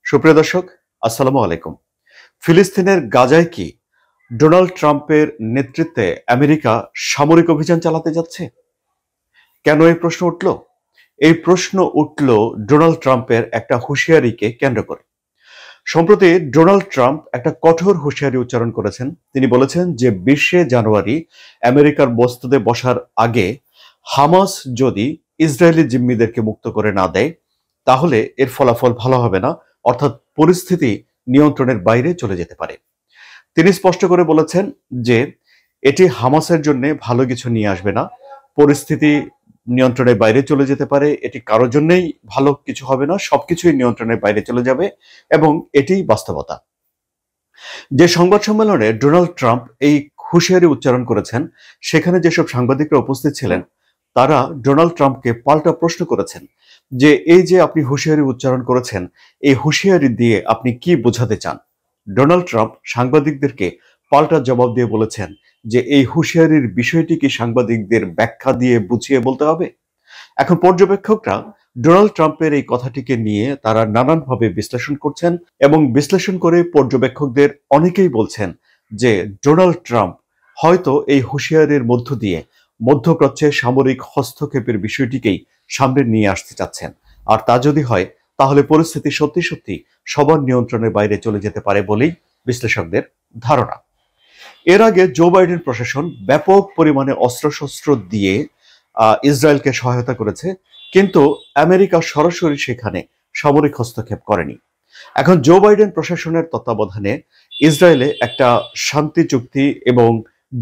সুপ্রিয় দর্শক, আসসালামু আলাইকুম। ফিলিস্তিনের গাজায় কি ডোনাল্ড ট্রাম্পের নেতৃত্বে আমেরিকা সামরিক অভিযান চালাতে যাচ্ছে? কেন এই প্রশ্ন উঠল? এই প্রশ্ন উঠল ডোনাল্ড ট্রাম্পের একটা হুঁশিয়ারিকে কেন্দ্র করে। সম্প্রতি ডোনাল্ড ট্রাম্প একটা কঠোর হুঁশিয়ারি উচ্চারণ করেছেন। তিনি বলেছেন যে 20শে জানুয়ারি আমেরিকার বস্তুতে বসার আগে হামাস যদি ইসরায়েলি জিম্মিদেরকে মুক্ত করে না দেয়, তাহলে এর ফলাফল ভালো হবে না, অর্থাৎ পরিস্থিতি নিয়ন্ত্রণের বাইরে চলে যেতে পারে। তিনি স্পষ্ট করে বলেছেন যে এটি হামাসের জন্য ভালো কিছু নিয়ে আসবে না, পরিস্থিতি নিয়ন্ত্রণের বাইরে চলে যেতে পারে, এটি কারোর জন্যই ভালো কিছু হবে না, সবকিছুই নিয়ন্ত্রণের বাইরে চলে যাবে এবং এটিই বাস্তবতা। যে সংবাদ সম্মেলনে ডোনাল্ড ট্রাম্প এই হুঁশিয়ারি উচ্চারণ করেছেন, সেখানে যেসব সাংবাদিকরা উপস্থিত ছিলেন তারা ডোনাল্ড ট্রাম্পকে পাল্টা প্রশ্ন করেছেন যে এই যে আপনি হুঁশিয়ারি উচ্চারণ করেছেন, এই হুঁশিয়ারি দিয়ে আপনি কি বোঝাতে চান? ডোনাল্ড ট্রাম্প সাংবাদিকদেরকে পাল্টা জবাব দিয়ে বলেছেন যে এই হুঁশিয়ারির বিষয়টি কি সাংবাদিকদের ব্যাখ্যা দিয়ে বুঝিয়ে বলতে হবে? এখন পর্যবেক্ষকরা ডোনাল্ড ট্রাম্পের এই কথাটিকে নিয়ে তারা নানানভাবে বিশ্লেষণ করছেন এবং বিশ্লেষণ করে পর্যবেক্ষকদের অনেকেই বলছেন যে ডোনাল্ড ট্রাম্প হয়তো এই হুঁশিয়ারির মধ্য দিয়ে মধ্যপ্রাচ্যে সামরিক হস্তক্ষেপের বিষয়টিকেই সামনে নিয়ে আসতে চাচ্ছেন। আর তা যদি হয়, তাহলে পরিস্থিতি সত্যি সত্যি সবার নিয়ন্ত্রণের বাইরে চলে যেতে পারে বলেই বিশ্লেষকদের ধারণা। এর আগে জো বাইডেন প্রশাসন ব্যাপক পরিমাণে অস্ত্রশস্ত্র দিয়ে ইসরায়েলকে সহায়তা করেছে, কিন্তু আমেরিকা সরাসরি সেখানে সামরিক হস্তক্ষেপ করেনি। এখন জো বাইডেন প্রশাসনের তত্ত্বাবধানে ইসরায়েলে একটা শান্তি চুক্তি এবং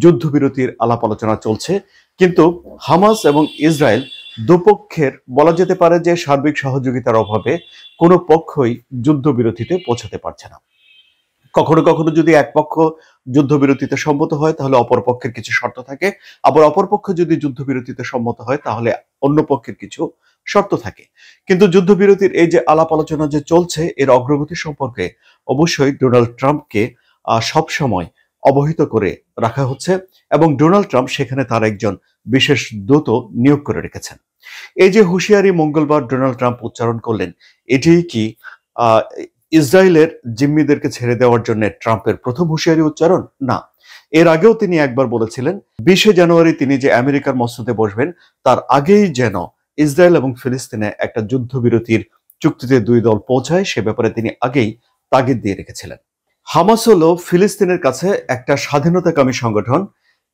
যুদ্ধবিরতির আলাপ আলোচনা চলছে, কিন্তু হামাস এবং ইসরায়েল দুপক্ষের বলা যেতে পারে যে সার্বিক সহযোগিতার অভাবে কোনো পক্ষই যুদ্ধবিরতিতে পৌঁছাতে পারছে না। কখনো কখনো যদি এক পক্ষ যুদ্ধবিরতিতে সম্মত হয় তাহলে অপর পক্ষের কিছু শর্ত থাকে, আবার অপর পক্ষ যদি যুদ্ধবিরতিতে সম্মত হয় তাহলে অন্য পক্ষের কিছু শর্ত থাকে। কিন্তু যুদ্ধবিরতির এই যে আলাপ আলোচনা যে চলছে, এর অগ্রগতি সম্পর্কে অবশ্যই ডোনাল্ড ট্রাম্পকে সবসময় অবহিত করে রাখা হচ্ছে এবং ডোনাল্ড ট্রাম্প সেখানে তার একজন বিশেষ দূত নিয়োগ করে রেখেছেন। এই যে হুঁশিয়ারি মঙ্গলবার ডোনাল্ড ট্রাম্প উচ্চারণ করলেন, এটি কি আহ ইসরায়েলের জিম্মিদেরকে ছেড়ে দেওয়ার জন্য ট্রাম্পের প্রথম হুঁশিয়ারি উচ্চারণ? না, এর আগেও তিনি একবার বলেছিলেন 20শে জানুয়ারি তিনি যে আমেরিকার মসনদে বসবেন তার আগেই যেন ইসরায়েল এবং ফিলিস্তিনে একটা যুদ্ধবিরতির চুক্তিতে দুই দল পৌঁছায়, সে ব্যাপারে তিনি আগেই তাগিদ দিয়ে রেখেছিলেন। হামাস হলো ফিলিস্তিনের কাছে একটা স্বাধীনতাকামী সংগঠন,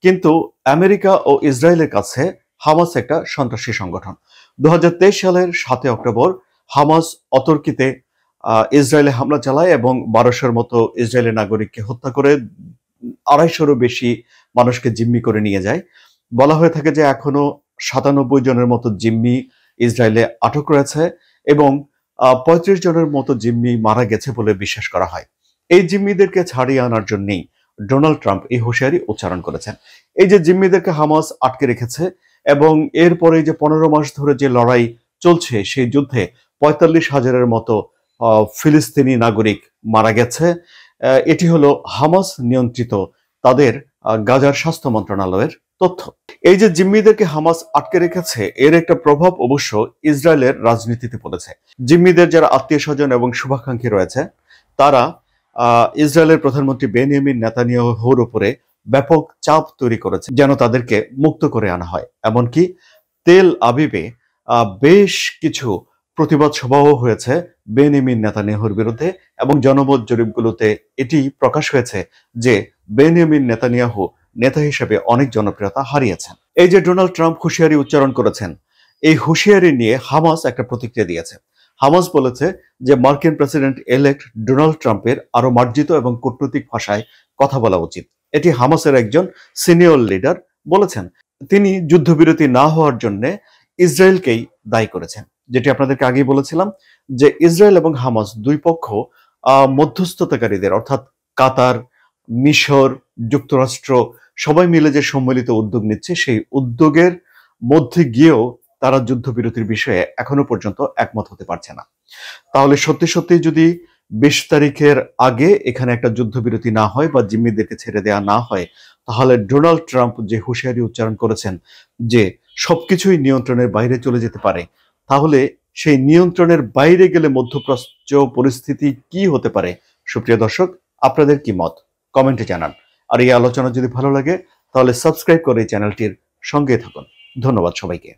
কিন্তু আমেরিকা ও ইসরায়েলের কাছে হামাস একটা সন্ত্রাসী সংগঠন। 2023 সালের 7 অক্টোবর হামাস অতর্কিতে ইসরায়েলে হামলা চালায় এবং 1200-র মতো ইসরায়েলি নাগরিককে হত্যা করে 250-রও বেশি মানুষকে জিম্মি করে নিয়ে যায়। বলা হয়ে থাকে যে এখনো 97 জনের মতো জিম্মি ইসরায়েলে আটক রয়েছে এবং 35 জনের মতো জিম্মি মারা গেছে বলে বিশ্বাস করা হয়। এই জিম্মিদেরকে ছাড়িয়ে আনার জন্যই ডোনাল্ড ট্রাম্প এই হুঁশিয়ারি উচ্চারণ করেছেন। এই যে জিম্মিদেরকে হামাস আটকে রেখেছে এবং এরপরে যে 15 মাস ধরে যে লড়াই চলছে, সেই যুদ্ধে 45,000-এর মতো ফিলিস্তিনি নাগরিক মারা গেছে। এটি হলো হামাস নিয়ন্ত্রিত তাদের গাজার স্বাস্থ্য মন্ত্রণালয়ের তথ্য। এই যে জিম্মিদেরকে হামাস আটকে রেখেছে, এর একটা প্রভাব অবশ্য ইসরায়েলের রাজনীতিতে পড়েছে। জিম্মিদের যারা আত্মীয় স্বজন এবং শুভাকাঙ্ক্ষী রয়েছে, তারা ইসরায়েলের প্রধানমন্ত্রী বেনিয়ামিন নেতানিয়াহুর উপরে ব্যাপক চাপ তৈরি করেছে যেন তাদেরকে মুক্ত করে আনা হয়। এমনকি তেল আবিবে বেশ কিছু প্রতিবাদ সভাও হয়েছে বেনিয়ামিন নেতানিয়াহুর বিরুদ্ধে এবং জনমত জরিপগুলোতে এটি প্রকাশ হয়েছে যে বেনিয়ামিন নেতানিয়াহু নেতা হিসেবে অনেক জনপ্রিয়তা হারিয়েছেন। এই যে ডোনাল্ড ট্রাম্প হুঁশিয়ারি উচ্চারণ করেছেন, এই হুঁশিয়ারি নিয়ে হামাস একটা প্রতিক্রিয়া দিয়েছে। হামাস বলেছে যে মার্কিন প্রেসিডেন্ট এলেক্ট ডোনাল্ড ট্রাম্পের আরো মার্জিত এবং কূটনৈতিক ভাষায় কথা বলা উচিত। এটি হামাসের একজন সিনিয়র লিডার বলেছেন। তিনি যুদ্ধবিরতি না হওয়ার জন্য ইসরায়েলকেই দায়ী করেছেন। যেটি আপনাদেরকে আগেই বলেছিলাম যে ইসরায়েল এবং হামাস দুই পক্ষ মধ্যস্থতাকারীদের অর্থাৎ কাতার, মিশর, যুক্তরাষ্ট্র সবাই মিলে যে সম্মিলিত উদ্যোগ নিচ্ছে, সেই উদ্যোগের মধ্যে গিয়েও তারা যুদ্ধবিরতির বিষয়ে এখনো পর্যন্ত একমত হতে পারছে না। তাহলে সত্যি সত্যি যদি 20 তারিখের আগে এখানে একটা যুদ্ধবিরতি না হয় বা জিম্মিদেরকে ছেড়ে দেওয়া না হয়, তাহলে ডোনাল্ড ট্রাম্প যে হুঁশিয়ারি উচ্চারণ করেছেন যে সবকিছুই নিয়ন্ত্রণের বাইরে চলে যেতে পারে, তাহলে সেই নিয়ন্ত্রণের বাইরে গেলে মধ্যপ্রাচ্য পরিস্থিতি কি হতে পারে? সুপ্রিয় দর্শক, আপনাদের কি মত কমেন্টে জানান। আর এই আলোচনা যদি ভালো লাগে তাহলে সাবস্ক্রাইব করে এই চ্যানেলটির সঙ্গে থাকুন। ধন্যবাদ সবাইকে।